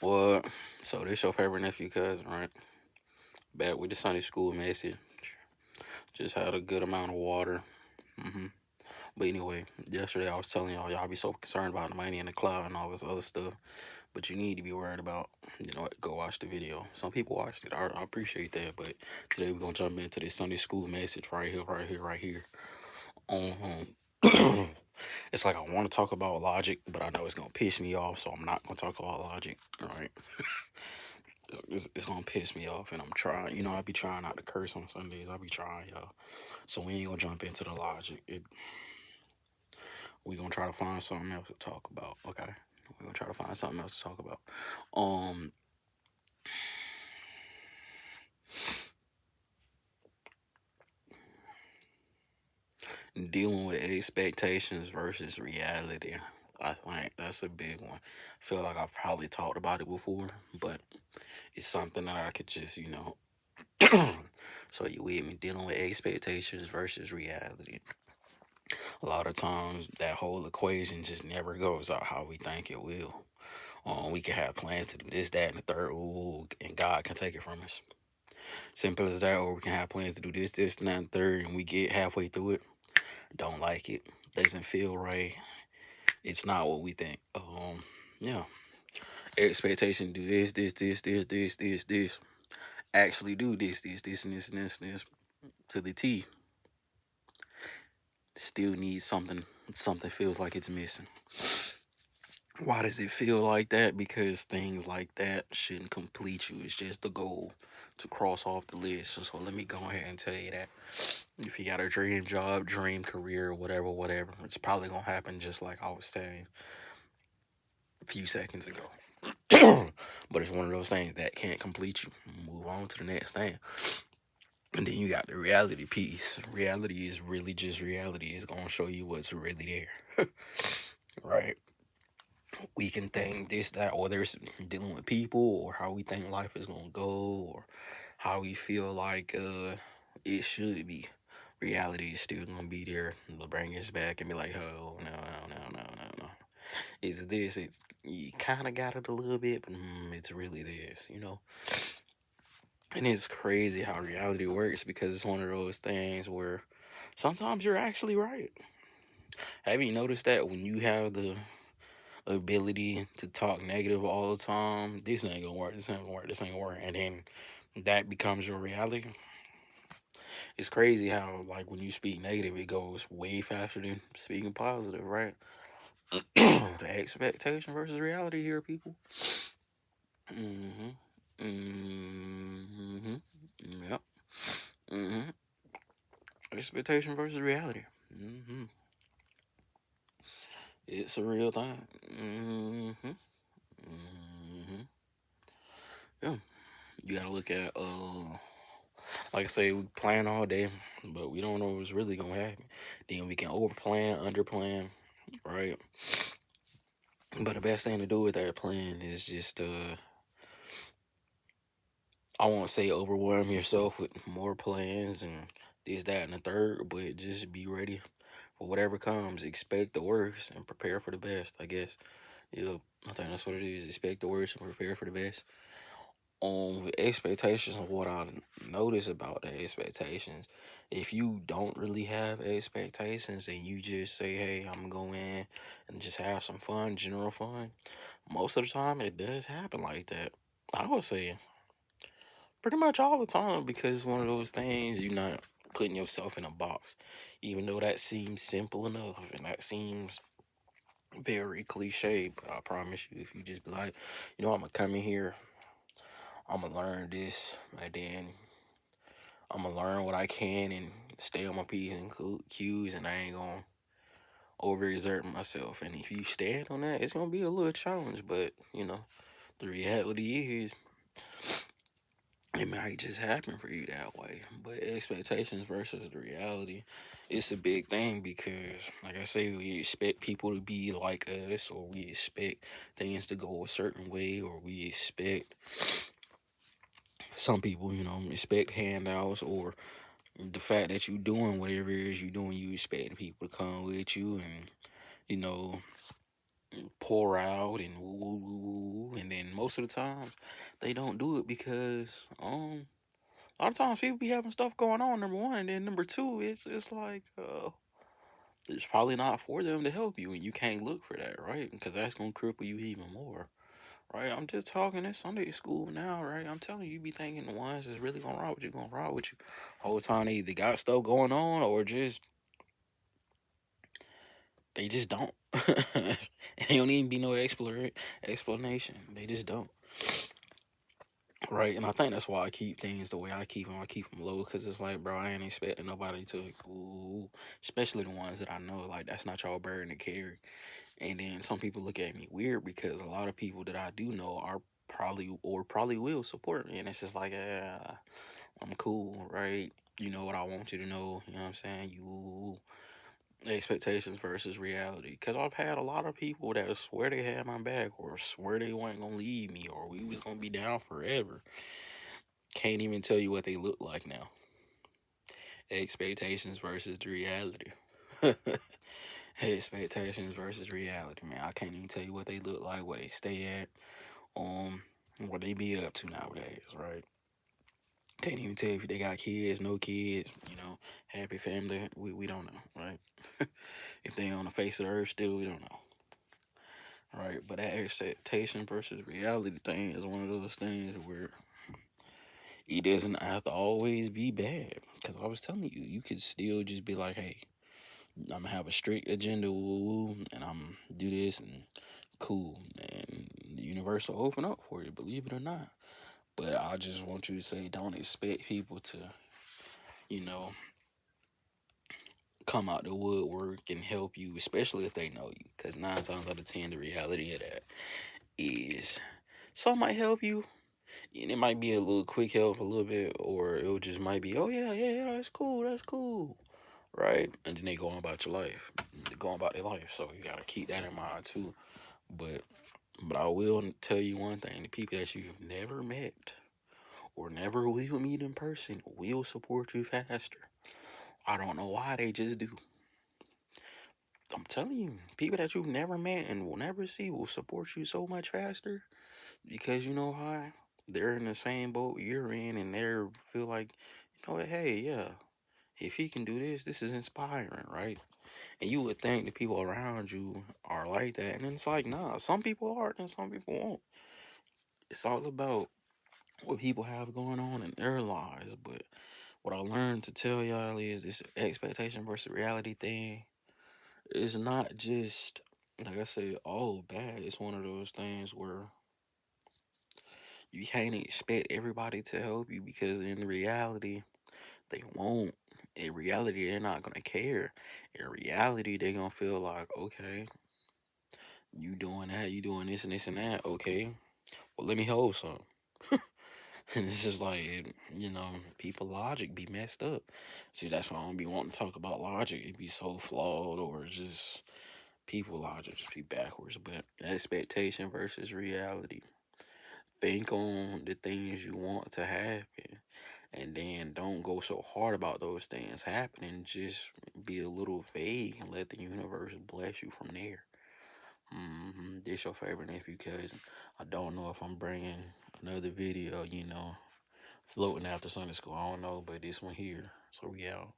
What? So this your favorite nephew cousin, right? Back with the Sunday school message. Just had a good amount of water. hmm But anyway, yesterday I was telling y'all be so concerned about the money in the cloud and all this other stuff. But you need to be worried about, go watch the video. Some people watched it. I appreciate that. But today we're gonna jump into this Sunday school message right here, right here, right here. It's like I want to talk about logic, but I know it's gonna piss me off, so I'm not gonna talk about logic. All right. It's gonna piss me off, and I'm trying. I be trying not to curse on Sundays. I be trying, y'all. So we ain't gonna jump into the logic. We gonna try to find something else to talk about. Okay, we gonna try to find something else to talk about. Um, Dealing with expectations versus reality. I think that's a big one. I feel like I've probably talked about it before, but it's something that I could just, so you with me, dealing with expectations versus reality. A lot of times that whole equation just never goes out how we think it will. We can have plans to do this, that, and the third, ooh, and God can take it from us. Simple as that. Or we can have plans to do this, and that, and third, and we get halfway through it, don't like it, doesn't feel right. It's not what we think. Yeah. Expectation do this. Actually do this, and this to the T. Still needs something. Something feels like it's missing. Why does it feel like that? Because things like that shouldn't complete you. It's just the goal to cross off the list. So let me go ahead and tell you that. If you got a dream job, dream career, whatever, it's probably gonna happen just like I was saying a few seconds ago. But it's one of those things that can't complete you. Move on to the next thing. And then you got the reality piece. Reality is really just reality. It's gonna show you what's really there. Right? We can think this, that, whether it's dealing with people or how we think life is gonna go or how we feel like it should be. Reality is still gonna be there. They'll bring us back and be like, oh no. It's this, it's you kinda got it a little bit, but it's really this. And it's crazy how reality works because it's one of those things where sometimes you're actually right. Have you noticed that when you have the ability to talk negative all the time, this ain't gonna work, this ain't gonna work, this ain't gonna work, and then that becomes your reality? It's crazy how, like, when you speak negative, it goes way faster than speaking positive, right? The expectation versus reality here, people. Mm-hmm. Mm-hmm. Yep. Mm-hmm. Expectation versus reality. Mm-hmm. It's a real thing. Mm-hmm. Mm-hmm. Yeah. You gotta look at like I say, we plan all day, but we don't know what's really gonna happen. Then we can over plan, under plan, right? But the best thing to do with that plan is just I won't say overwhelm yourself with more plans and this, that, and the third, but just be ready for whatever comes. Expect the worst and prepare for the best, I guess. Yeah, I think that's what it is. Expect the worst and prepare for the best. With expectations of what I notice about the expectations, if you don't really have expectations and you just say, hey, I'm gonna go in and just have some fun, general fun, most of the time it does happen like that. I would say pretty much all the time because it's one of those things you're not putting yourself in a box, even though that seems simple enough and that seems very cliche. But I promise you, if you just be like, I'm gonna come in here, I'm gonna learn this, and then I'm gonna learn what I can and stay on my P's and Q's, and I ain't gonna overexert myself. And if you stand on that, it's gonna be a little challenge, but the reality is it might just happen for you that way. But expectations versus the reality, it's a big thing because, like I say, we expect people to be like us, or we expect things to go a certain way, or we expect some people, expect handouts, or the fact that you doing whatever it is you doing, you expect people to come with you and, you know, pour out and woo, woo, woo, woo, and then and most of the times they don't do it because a lot of times people be having stuff going on. Number one, and then number two, it's like it's probably not for them to help you, and you can't look for that, right? Because that's gonna cripple you even more, right? I'm just talking in Sunday school now, right? I'm telling you, you be thinking the ones that's really gonna ride with you, gonna ride with you. Whole time they either got stuff going on or just they just don't. It don't even be no explanation. They just don't. Right, and I think that's why I keep things the way I keep them. I keep them low because it's like, bro, I ain't expecting nobody to, ooh, especially the ones that I know, like, that's not y'all burden to carry. And then some people look at me weird because a lot of people that I do know are probably will support me. And it's just like, yeah, I'm cool, right? You know what I want you to know, you know what I'm saying? You expectations versus reality. Because I've had a lot of people that swear they had my back or swear they weren't going to leave me or we was going to be down forever. Can't even tell you what they look like now. Expectations versus the reality. Expectations versus reality, man. I can't even tell you what they look like, where they stay at, what they be up to nowadays, right? Can't even tell if they got kids, no kids, happy family. We don't know, right? If they on the face of the earth still, we don't know. Right, but that expectation versus reality thing is one of those things where it doesn't have to always be bad. Because I was telling you, you could still just be like, hey, I'm gonna have a strict agenda, and I'm do this and cool, and the universe will open up for you, believe it or not. But I just want you to say, don't expect people to, you know, come out the woodwork and help you, especially if they know you. Because 9 times out of 10, the reality of that is some might help you, and it might be a little quick help, a little bit, or it just might be, oh yeah, that's cool, right? And then they go on about your life, they go on about their life. So you gotta keep that in mind too. But I will tell you one thing: the people that you've never met or never will meet in person will support you faster. I don't know why, they just do. I'm telling you, people that you've never met and will never see will support you so much faster because you know why? They're in the same boat you're in, and they feel like, hey, yeah, if he can do this, this is inspiring, right? And you would think the people around you are like that, and it's like, nah, some people are, and some people won't. It's all about what people have going on in their lives. But what I learned to tell y'all is this expectation versus reality thing is not just, like I said, all bad. It's one of those things where you can't expect everybody to help you because in reality, they won't. In reality, they're not gonna care. In reality, they're gonna feel like, okay, you doing that, you doing this and this and that. Okay, well, let me hold some. And it's just like, people logic be messed up. See, that's why I don't be wanting to talk about logic. It be so flawed, or just people logic just be backwards. But expectation versus reality. Think on the things you want to happen, and then don't go so hard about those things happening. Just be a little vague and let the universe bless you from there. This your favorite nephew cousin. I don't know if I'm bringing another video, floating after Sunday school. I don't know, but this one here. So we out.